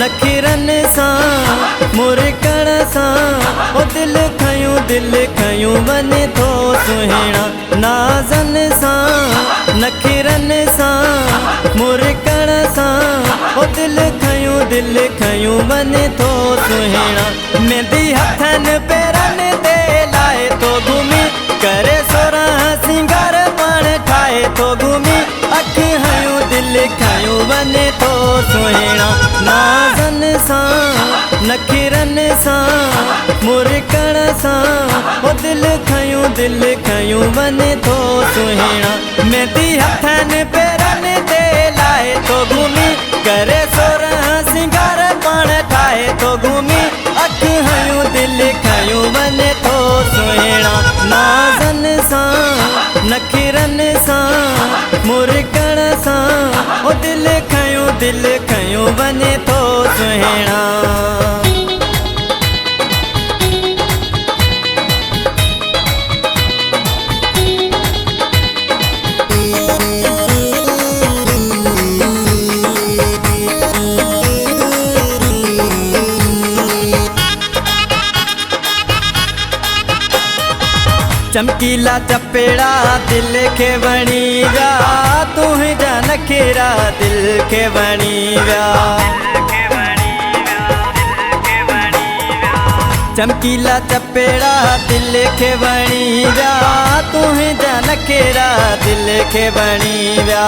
नखिरन सां मुरकण सां ओ दिल खयूं वञे थो सुहिणा नाज़न सां नखिरन सां मुरकण सां ओ दिल खयूं वञे थो सुहिणा मेहंदी हथनि पेरनि ते लाए थो घुमी करे सोरहं सिंगार पाण ठाहे थो घुमी अख हयूं दिल खयूं वञे थो सुहिणा नाज़न सां नखिरन सां मुरकण सां ओ दिल खयूं वञे थो सुहिणा मेहंदी हथनि पेरनि ते लाए थो घुमी करे सोरहं सिंगार पाण ठाहे थो घुमी अख हयूं दिल खयूं वञे थो सुहिणा नाज़न सां नखिरन सां मुरकण सां ओ दिल खयूं वञे थो सुहिणा चमकीला चपेड़ा दिल के वणी विया तुंहिंजा नखिरा दिल के वणी विया चमकीला चपेड़ा दिल के वणी विया तुंहिंजा नखिरा दिल के वणी विया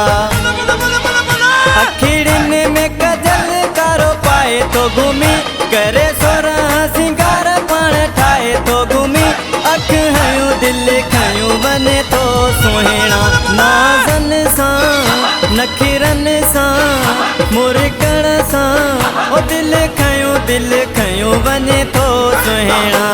अखिड़िन में कजल कारो पाए तो घुमी करे सोरहं सिंगार पाण ठाहे तो घुमी अख हयूं दिल खयूं वञे थो सुहिणा नाज़न सां नखिरन सां मुरकण सां ओ दिल खयूं वञे थो सुहिणा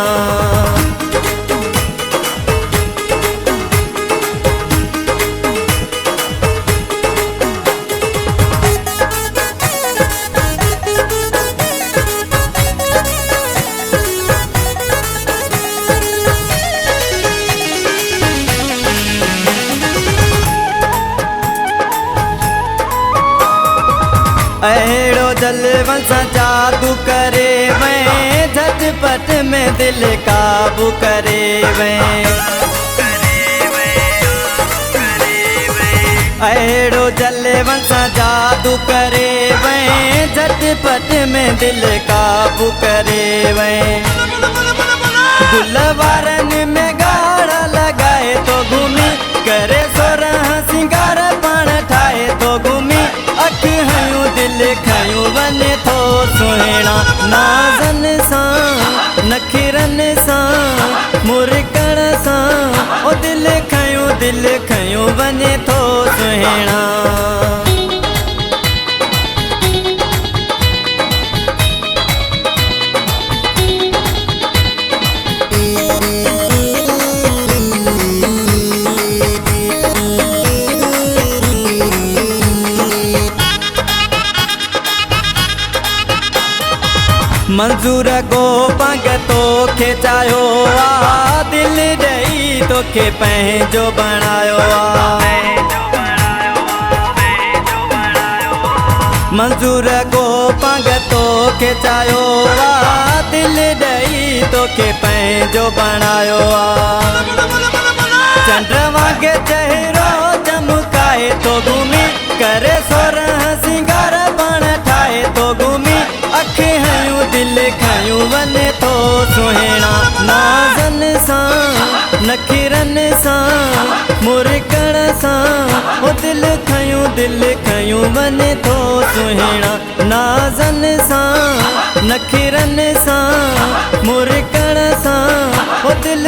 अहिड़ो जलवन सां जादू करे वैं झटपट में दिल काबू करे वैं अहिड़ो जलवन सां जादू करे वैं झटपट में दिल काबू करे वैं गुल वारनि में गाढ़ा लॻाए थो घुमी करे सोरहं सिंगार पाण ठाहे थो घुमी अख हयूं दिल खयूं वञे थो सुहिणा नाज़न सां नखिरन सां मुरकण सां ओ दिल खयूं वञे थो सुहिणा मंज़ूर को पंग तोखे चाहियो आ दिल ॾेई तोखे पंहिंजो बणायो आ मंज़ूर को पंग तोखे चाहियो आ दिल ॾेई तोखे पंहिंजो बणायो आ चंड वांगे चहिरो चमकाए थो घुमी करे सोरहं सिंगार पाण ठाहे थो घुमी अख हयूं दिल खयूं वञे थो सुहिणा नाज़न सां नखिरन सां मुरकण सां ओ दिल खयूं वञे थो सुहिणा नाज़न सां नखिरन सां मुरकण सां ओ दिल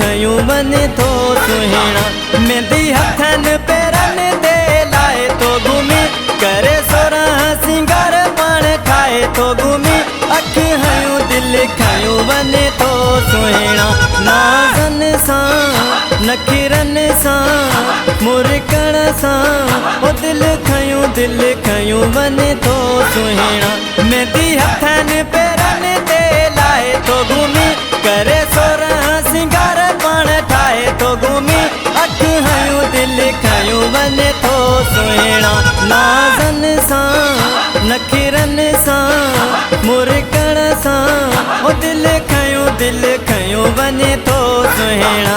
खयूं वञे थो सुहिणा मेहंदी हथनि पेरनि ते लाए थो घुमी करे सोरहं सिंगार पाण ठाहे थो घुमी अख हयूं दिल खयूं वञे थो सुहिणा नाज़न सां नखिरन सां मुरकण सां ओ दिल खयूं वञे थो सुहिणा मेहंदी हथनि पेरनि ते लाए थो घुमी करे सोरहं सिंगार पाण ठाहे थो घुमी अख हयूं दिल खयूं वञे थो सुहिणा नाज़न सां नखिरन सां मुरकण सां ओ दिल खयूं वञे थो सुहिणा।